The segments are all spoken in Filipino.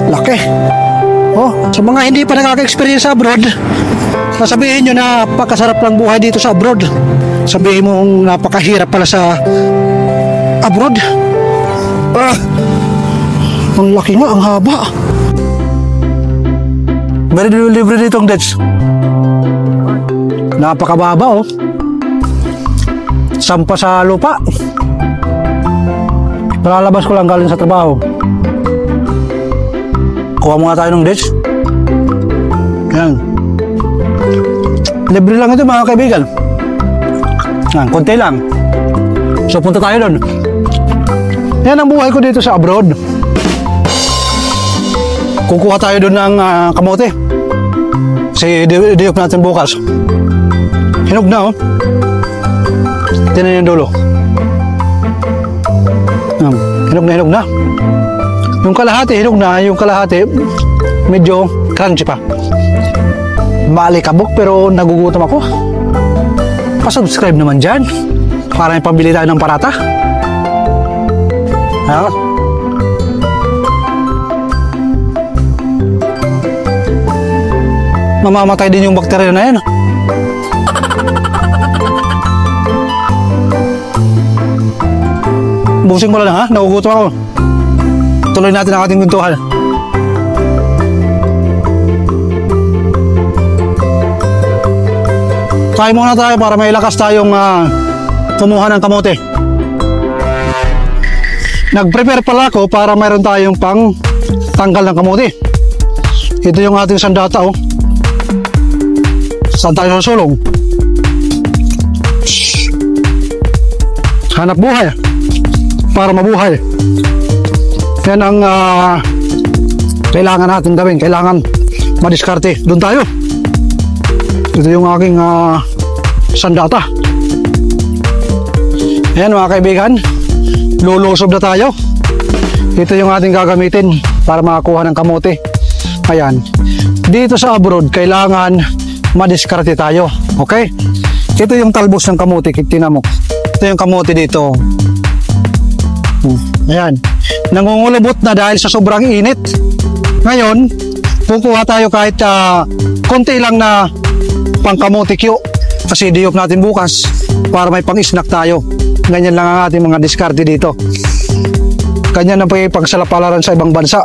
Laki. Sa mga hindi pa nakaka-experience sa abroad, sasabihin nyo na napakasarap ng buhay dito sa abroad. Sabihin mo napakahirap pala sa abroad. Ang laki nga, ang haba. Meron libre dito ang Dutch. Napakababa Sampa sa lupa. Palalabas ko lang galing sa trabaho. Kuha muna tayo ng Dutch. Yan. Libre lang ito mga kaibigan. Yan, konti lang. So punta tayo doon. Yan ang buhay ko dito sa abroad. Kukuha tayo doon ng kamote. Kasi diyop natin bukas. Hinog na Tinan yung dulo. Hinog na. Yung kalahati hinog na. Yung kalahati medyo crunchy pa. Malikabok pero nagugutom ako. Pa-subscribe naman dyan para may pambili tayo ng parata. Mamamatay din yung bakterya na yan. Busing mo lang nagugutom ako. Tuloy natin ang ating kwentuhan. Kain muna tayo para may lakas tayong kumuha ng kamote. Nag-prepare pala ako para mayroon tayong pang tanggal ng kamote. Ito yung ating sandata Saan tayo susulong? Hanap buhay para mabuhay. Yan ang kailangan natin gawin. Kailangan madiskarte. Doon tayo. Ito yung aking sandata. Ayan mga kaibigan, lulusob na tayo. Ito yung ating gagamitin para makakuha ng kamote. Ayan. Dito sa abroad, kailangan madiskarte tayo. Okay? Ito yung talbos ng kamote. Tingnan mo. Ito yung kamote dito. Ayan. Nangungulubot na dahil sa sobrang init. Ngayon, kukuha tayo kahit konti lang na pangkamote kyo. Kasi diyop natin bukas para may pang-snack tayo. Ganyan lang ang ating mga diskarte dito. Ganyan ang pagsalapalaran sa ibang bansa.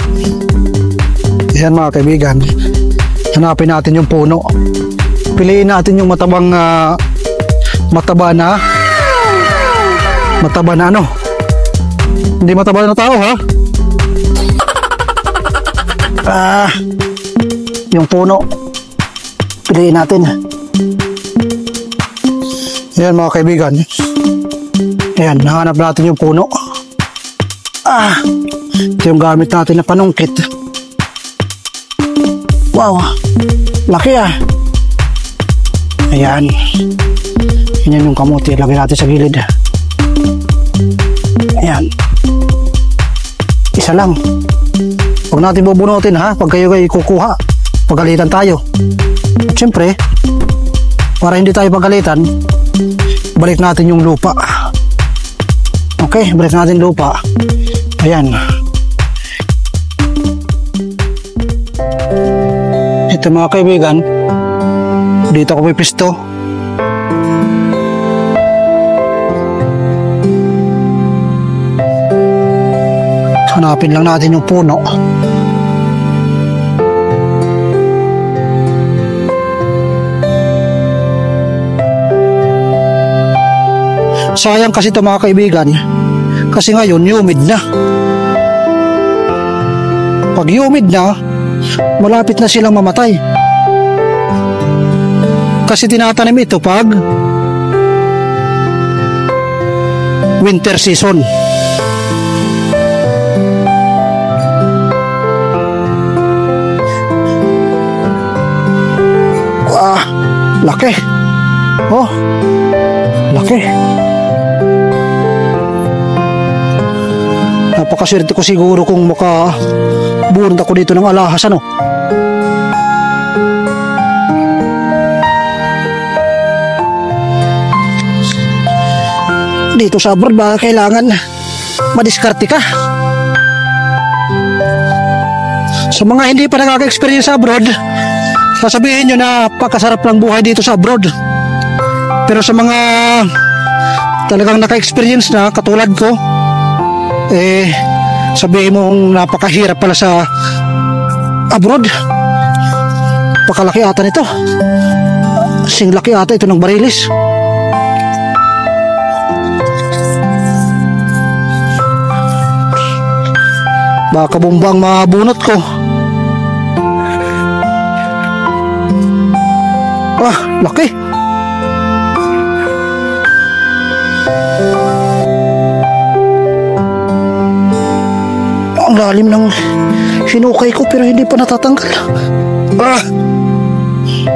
Ayan mga kaibigan. Hanapin natin yung puno. Piliin natin yung mataba na hindi mataba na tao yung puno piliin natin. Ayan mga kaibigan. Ayan, nahanap natin yung puno. Ito yung gamit natin na panungkit. Wow, laki Ayan. Yan yung kamote. Lagay natin sa gilid. Ayan. Isa lang. Huwag natin bubunutin pag kayo kukuha. Pagalitan tayo. Siyempre, para hindi tayo pagalitan, balik natin yung lupa. Okay, balik natin lupa. Ayan. Ito mga kaibigan, dito ako may pisto. Hanapin lang natin yung puno. Sayang kasi ito mga kaibigan, kasi ngayon humid na. Pag humid na, malapit na silang mamatay. Kasi tinatanim ito pag winter season. Laki. Laki. Napakaswerte ko siguro kung makabuhod ako dito ng alahas, Dito sa abroad ba kailangan madiskarte ka? Sa mga hindi pa nakaka-experience sa abroad, sasabihin nyo na pagkasarap lang buhay dito sa abroad. Pero sa mga talagang naka-experience na katulad ko, sabihin mo napakahirap pala sa abroad. Pakalaki ata nito. Sing laki ata ito ng Barilis. Baka bomba ang mabunot ko. Laki. Ang lalim ng hinukay ko pero hindi pa natatanggal.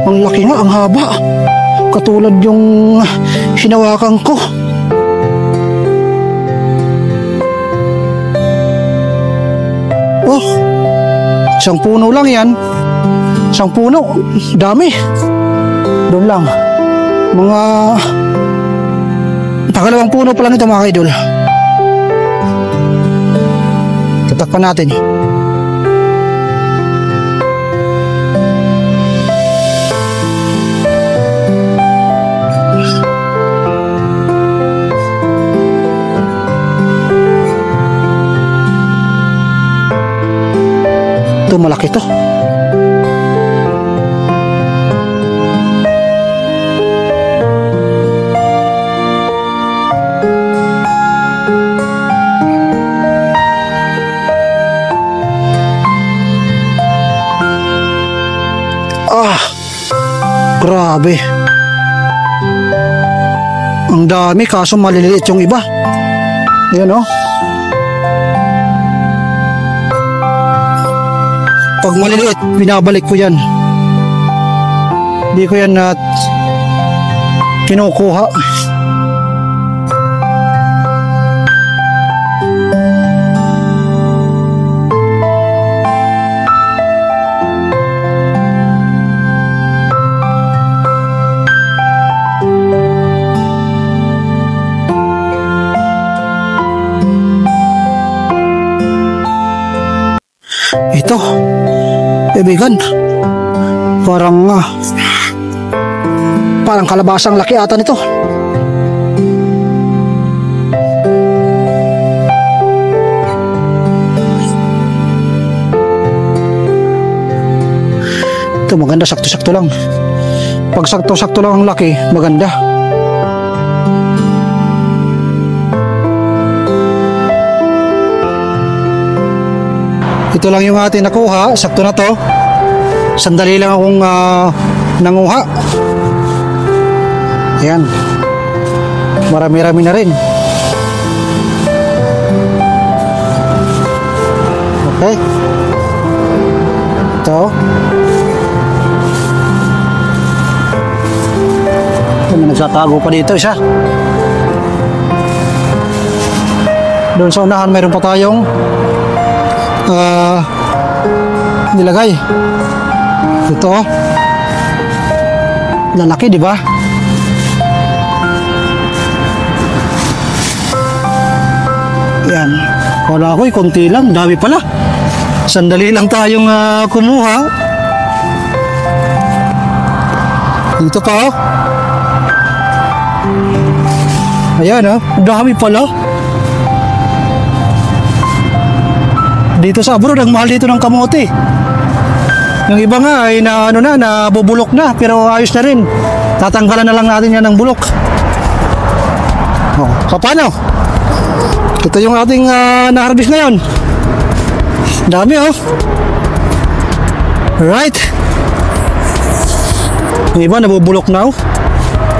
Ang laki nga, ang haba. Katulad yung hinawakan ko. Isang puno lang yan. Isang puno. Dami. Doon lang. Mga pangalawang puno pa lang ito mga idol. Tatakpan natin. Ito malaki to. Grabe. Ang dami kaso maliliit yung iba. Ayan o. Pag maliliit, binabalik ko yan. Hindi ko yan kinukuha. Ito, kaibigan, parang kalabasang laki ata nito. Ito maganda, sakto-sakto lang. Pag sakto-sakto lang ang laki, maganda. Ito lang yung ating nakuha. Sakto na to. Sandali lang akong nanguha. Ayan. Marami-rami na rin. Okay. Ito. May nagsatago pa dito isa. Doon sa unahan mayroon pa tayong nilagay. Ito lalaki, di ba? Yan. Wala ko, konti lang, dami pala. Sandali lang tayong kumuha. Dito pa ayan dami pala. Dito sa abroad, ang mahal dito ng kamote. Yung iba nga ay nabubulok na, pero ayos na rin. Tatanggalan na lang natin yan ng bulok. Paano? Ito yung ating na-harvest ngayon. Dami Alright. Yung iba nabubulok na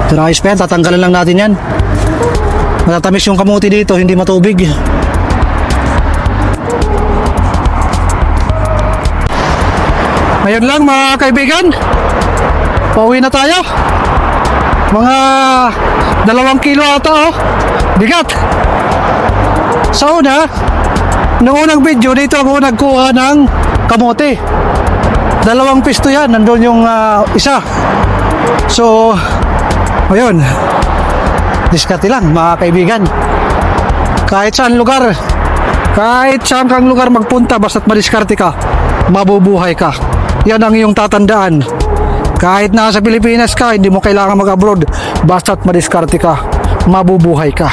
pero ayos pa yan, tatanggalan lang natin yan. Matatamis yung kamote dito, hindi matubig. Ngayon lang mga kaibigan, pauwi na tayo. Mga 2 kilo ata bigat. Sa una, noong unang video dito ako nagkuha ng kamote. 2 pisto yan, nandun yung isa. So ayun, diskarte lang mga kaibigan. Kahit saan kang lugar magpunta, basta't madiskarte ka, mabubuhay ka. Yan ang iyong tatandaan. Kahit nasa Pilipinas ka, hindi mo kailangan mag-abroad. Basta't madiskarte ka, mabubuhay ka.